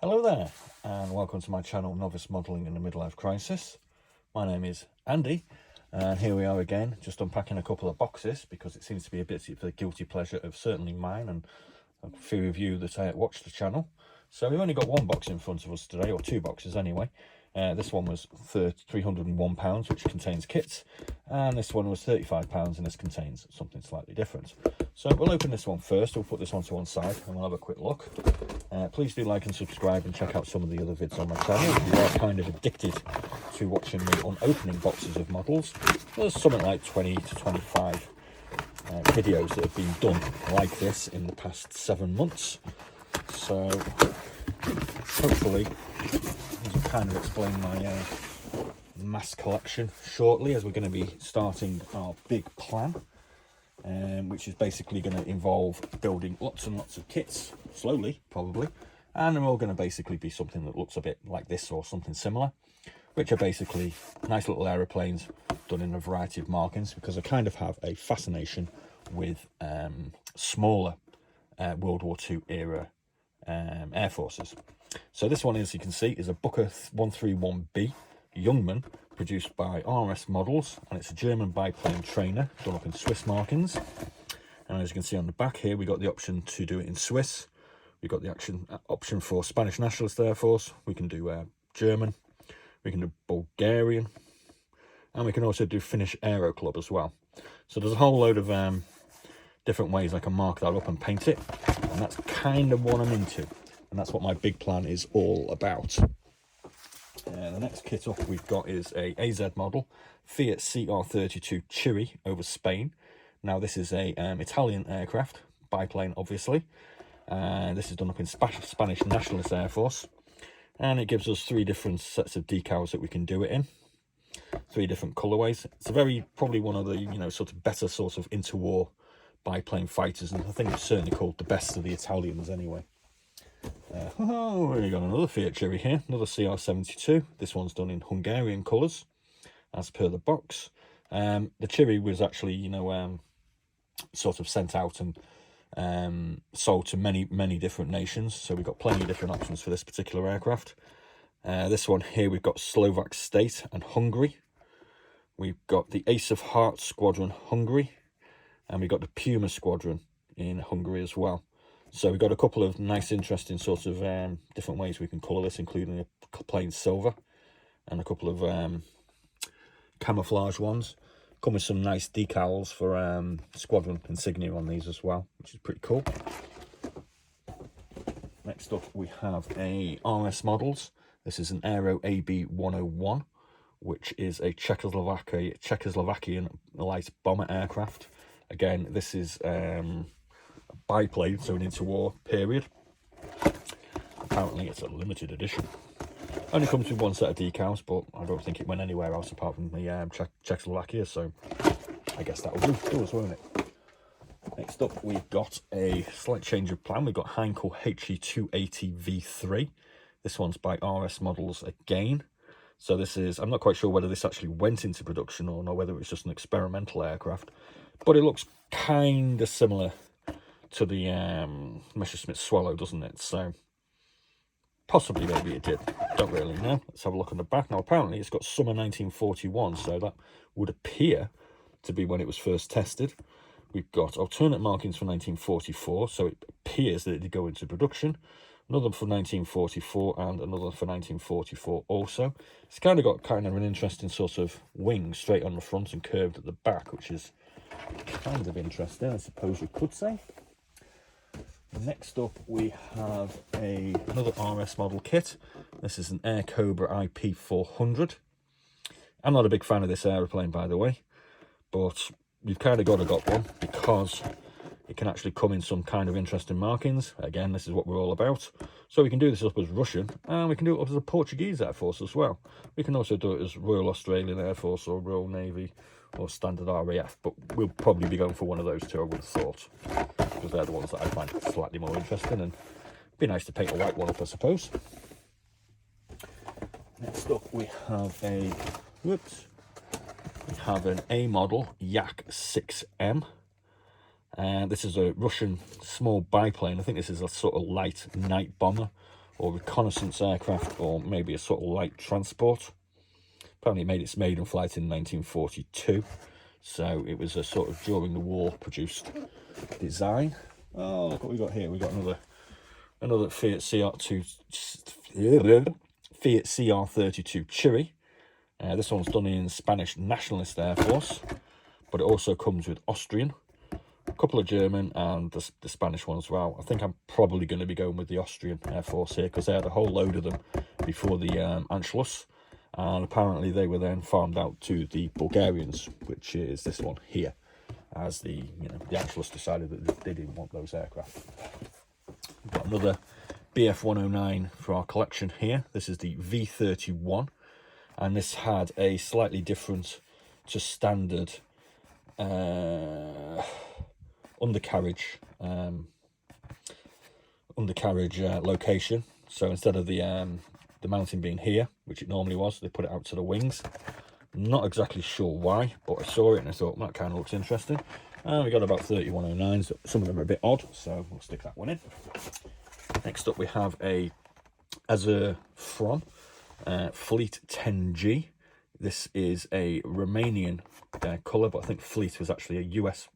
Hello there, and welcome to my channel, Novice Modelling in a Midlife Crisis. My name is Andy, and here we are again, just unpacking a couple of boxes, because it seems to be a bit of the guilty pleasure of certainly mine and a few of you that watch the channel. So we've only got one box in front of us today, or two boxes anyway. This one was £301, which contains kits, and this one was £35, and this contains something slightly different. So we'll open this one first. We'll put this one to one side and we'll have a quick look. Please do like and subscribe and check out some of the other vids on my channel if you are kind of addicted to watching me unopening boxes of models. There's something like 20 to 25 videos that have been done like this in the past 7 months. So hopefully I'll kind of explain my mass collection shortly, as we're going to be starting our big plan, which is basically going to involve building lots and lots of kits, slowly probably, and they're all going to basically be something that looks a bit like this or something similar, which are basically nice little aeroplanes done in a variety of markings, because I kind of have a fascination with smaller World War II era air forces. So this one, as you can see, is a Booker 131B Youngman, produced by RS Models, and it's a German biplane trainer done up in Swiss markings. And as you can see on the back here, we got the option to do it in Swiss. We've got the option for Spanish Nationalist Air Force. We can do German, we can do Bulgarian, and we can also do Finnish Aero Club as well. So there's a whole load of different ways I can mark that up and paint it, and that's kind of what I'm into, and that's what my big plan is all about. The next kit up we've got is a AZ model FIA Cr32 Chiri over Spain. Now this is a Italian aircraft, biplane obviously. This is done up in Spanish Nationalist Air Force, and it gives us 3 different sets of decals that we can do it in, 3 different colorways. It's a probably one of the sort of better sort of interwar biplane fighters, and I think it's certainly called the best of the Italians anyway. We got another Fiat Chiri here, another Cr72. This one's done in Hungarian colours, as per the box. The Chiri was actually, sort of sent out and sold to many different nations. So we've got plenty of different options for this particular aircraft. This one here, we've got Slovak State and Hungary. We've got the Ace of Hearts Squadron Hungary, and we've got the Puma Squadron in Hungary as well. So we've got a couple of nice, interesting sort of different ways we can colour this, including a plain silver and a couple of camouflage ones. Come with some nice decals for squadron insignia on these as well, which is pretty cool. Next up, we have a RS Models. This is an Aero AB101, which is a Czechoslovakian light bomber aircraft. Again, this is biplane, so an interwar period. Apparently it's a limited edition. Only comes with 1 set of decals, but I don't think it went anywhere else apart from the Czechoslovakia, so I guess that will do us, won't it? Next up, we've got a slight change of plan. We've got Hanle HG51V3. This one's by RS Models again. So this is, I'm not quite sure whether this actually went into production or not, whether it's just an experimental aircraft, but it looks kind of similar to the Messerschmitt Swallow, doesn't it? So possibly maybe it did, don't really know. Let's have a look on the back. Now apparently it's got summer 1941, so that would appear to be when it was first tested. We've got alternate markings for 1944, so it appears that it did go into production. Another for 1944 and another for 1944 also. It's kind of got an interesting sort of wing straight on the front and curved at the back, which is kind of interesting, I suppose you could say. Next up, we have another RS model kit. This is an Air Cobra IP400. I'm not a big fan of this aeroplane, by the way, but you've kind of got one because it can actually come in some kind of interesting markings. Again, this is what we're all about. So we can do this up as Russian, and we can do it up as a Portuguese Air Force as well. We can also do it as Royal Australian Air Force or Royal Navy or Standard RAF, but we'll probably be going for one of those two, I would have thought, because they're the ones that I find slightly more interesting, and it'd be nice to paint a white one up, I suppose. Next up, we have an Amodel Yak 6M. This is a Russian small biplane. I think this is a sort of light night bomber or reconnaissance aircraft, or maybe a sort of light transport. Apparently it made its maiden flight in 1942, so it was a sort of during the war produced design. Oh, look what we got here. We got another Fiat Cr32 Chiri. This one's done in Spanish Nationalist Air Force, but it also comes with Austrian, a couple of German, and the Spanish one as well. I think I'm probably going to be going with the Austrian Air Force here, because they had a whole load of them before the Anschluss, and apparently they were then farmed out to the Bulgarians, which is this one here, as the Anschluss decided that they didn't want those aircraft. We've got another BF109 for our collection here. This is the V31, and this had a slightly different to standard undercarriage location. So instead of the mounting being here, which it normally was, they put it out to the wings. Not exactly sure why, but I saw it and I thought that kind of looks interesting. And we got about 3109s. Some of them are a bit odd, so we'll stick that one in. Next up we have a Azed from Fleet 10G. This is a Romanian colour, but I think Fleet was actually a US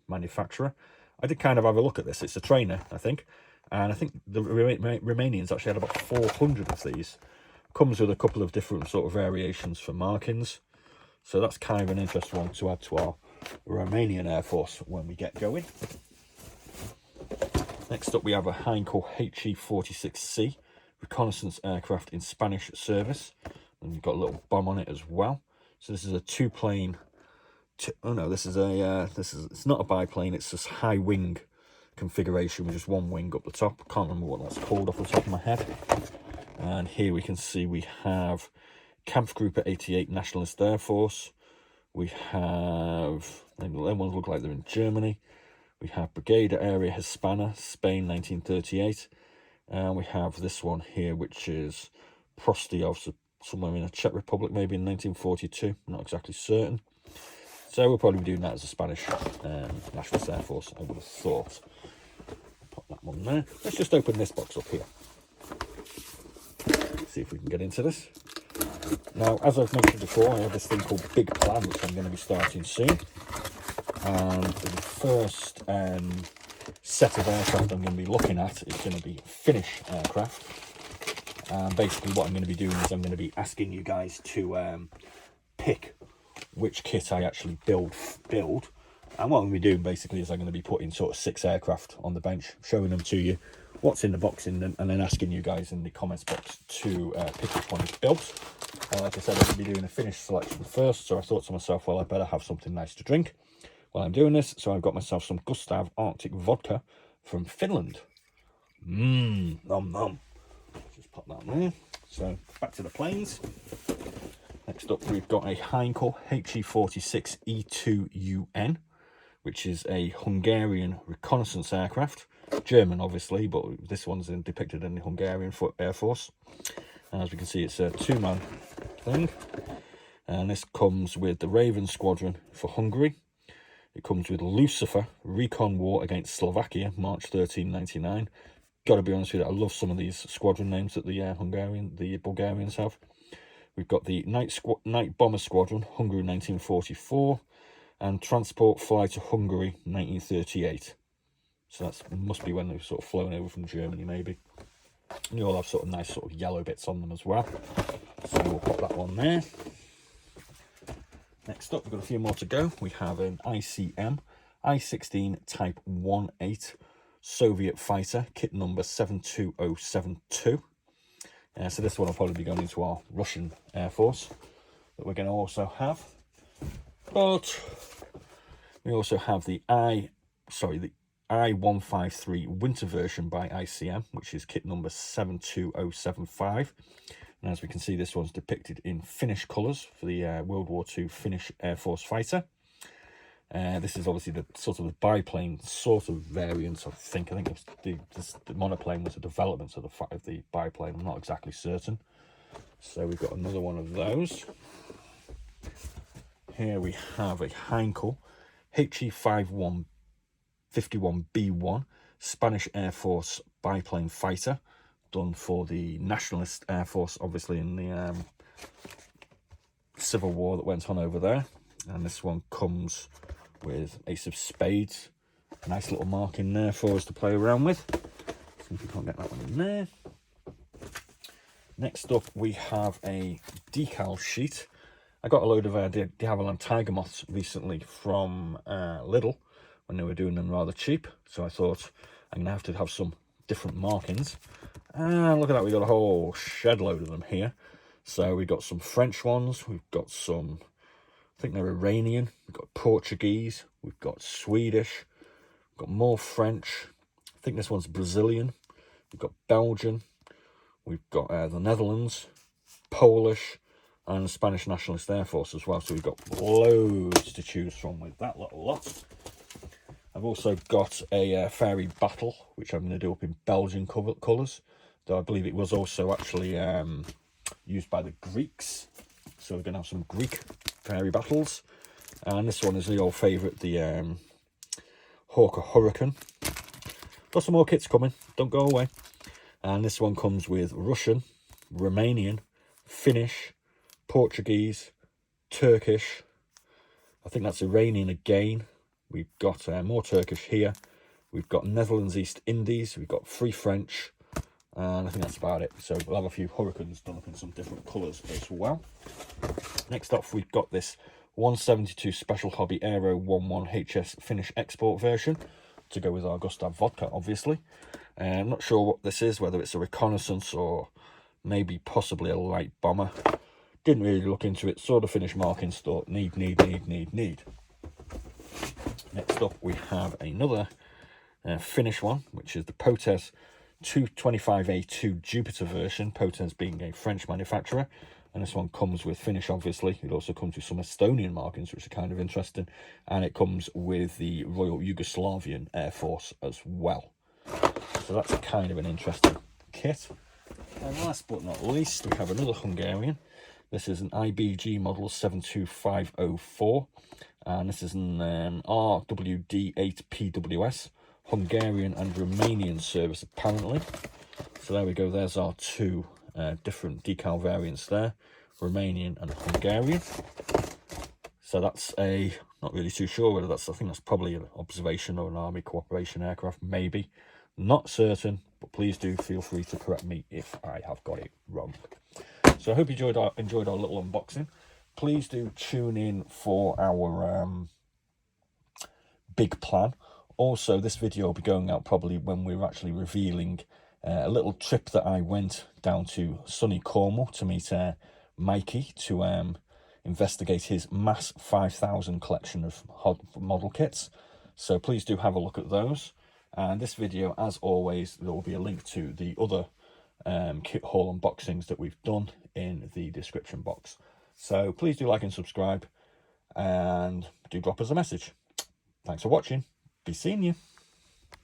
manufacturer. I did kind of have a look at this. It's a trainer, I think, and I think the Romanians actually had about 400 of these. Comes with a couple of different sort of variations for markings, so that's kind of an interesting one to add to our Romanian Air Force when we get going. Next up we have a Hanle HG51 reconnaissance aircraft in Spanish service, and you've got a little bomb on it as well. So this is a two-plane. Oh no, this is it's not a biplane. It's this high wing configuration with just one wing up the top. Can't remember what that's called off the top of my head. And here we can see we have Kampfgruppe 88 Nationalist Air Force. We have, them ones look like they're in Germany. We have Brigada Area Hispana, Spain, 1938. And we have this one here, which is Prostijov, somewhere in the Czech Republic, maybe in 1942. Not exactly certain. So we'll probably be doing that as a Spanish Nationalist Air Force, I would have thought. Pop that one there. Let's just open this box up here. See if we can get into this. Now, as I've mentioned before, I have this thing called Big Plan, which I'm going to be starting soon. And the first set of aircraft I'm going to be looking at is going to be Finnish aircraft. And basically what I'm going to be doing is I'm going to be asking you guys to pick which kit I actually build. And what I'm going to be doing basically is I'm going to be putting sort of 6 aircraft on the bench, showing them to you, what's in the box, and then asking you guys in the comments box to pick which one is built. Like I said, I'm going to be doing a Finnish selection first, so I thought to myself, well, I better have something nice to drink while I'm doing this. So I've got myself some Gustav Arctic vodka from Finland. Nom nom. Just pop that there. So back to the planes. Next up, we've got a Heinkel HE46 E2UN, which is a Hungarian reconnaissance aircraft. German, obviously, but this one's depicted in the Hungarian Air Force. And as we can see, it's a 2-man thing. And this comes with the Raven Squadron for Hungary. It comes with Lucifer, Recon War against Slovakia, March 1399. Got to be honest with you, I love some of these squadron names that the Bulgarians have. We've got the Night Bomber Squadron, Hungary 1944, and Transport Fly to Hungary 1938. So that must be when they've sort of flown over from Germany, maybe. And you all have sort of nice sort of yellow bits on them as well. So we'll pop that one there. Next up, we've got a few more to go. We have an ICM I-16 Type 1-8 Soviet fighter, kit number 72072. So this one will probably be going into our Russian Air Force that we're going to also have. But we also have the I-153 winter version by ICM, which is kit number 72075. And as we can see, this one's depicted in Finnish colours for the World War II Finnish Air Force fighter. This is obviously the sort of the biplane sort of variant. I think the monoplane was a development of the biplane. I'm not exactly certain. So we've got another one of those. Here we have a Heinkel HE51B1 Spanish Air Force biplane fighter. done for the Nationalist Air Force, obviously in the Civil War that went on over there. And this one comes with Ace of Spades. A nice little mark in there for us to play around with. See if we can't get that one in there. Next up, we have a decal sheet. I got a load of de Havilland Tiger Moths recently from Lidl when they were doing them rather cheap. So I thought I'm going to have some different markings. And look at that, we got a whole shed load of them here. So we got some French ones, we've got some, I think they're Iranian, we've got Portuguese, we've got Swedish, we've got more French, I think this one's Brazilian, we've got Belgian, we've got the Netherlands, Polish, and the Spanish Nationalist Air Force as well. So we've got loads to choose from with that little lot. I've also got a Fairy Battle, which I'm going to do up in Belgian colours, though I believe it was also actually used by the Greeks. So we're going to have some Greek Fairy Battles. And this one is the old favourite, the Hawker Hurricane. Got some more kits coming, don't go away. And this one comes with Russian, Romanian, Finnish, Portuguese, Turkish. I think that's Iranian again. We've got more Turkish here. We've got Netherlands East Indies. We've got Free French. And I think that's about it. So we'll have a few Hurricanes done up in some different colours as well. Next up, we've got this 172 Special Hobby Aero 11 HS Finnish Export version to go with our Gustav Vodka, obviously. I'm not sure what this is, whether it's a reconnaissance or maybe possibly a light bomber. Didn't really look into it. Saw the Finnish markings, thought need. Next up, we have another Finnish one, which is the Poes 225A2 Jupiter version. Poes being a French manufacturer, and this one comes with Finnish, obviously. It also comes with some Estonian markings, which are kind of interesting, and it comes with the Royal Yugoslavian Air Force as well. So that's kind of an interesting kit. And last but not least, we have another Hungarian. This is an IBG Model 72504, and this is an RWD8PWS, Hungarian and Romanian service apparently. So there we go, there's our two different decal variants there, Romanian and Hungarian. So that's a, not really too sure whether that's, I think that's probably an observation or an army cooperation aircraft, maybe. Not certain, but please do feel free to correct me if I have got it wrong. So I hope you enjoyed our little unboxing. Please do tune in for our big plan. Also, this video will be going out probably when we're actually revealing a little trip that I went down to sunny Cornwall to meet Mikey to investigate his mass 5,000 collection of model kits. So please do have a look at those. And this video, as always, there will be a link to the other kit haul unboxings that we've done in the description box. So please do like and subscribe, and do drop us a message. Thanks for watching. Be seeing you.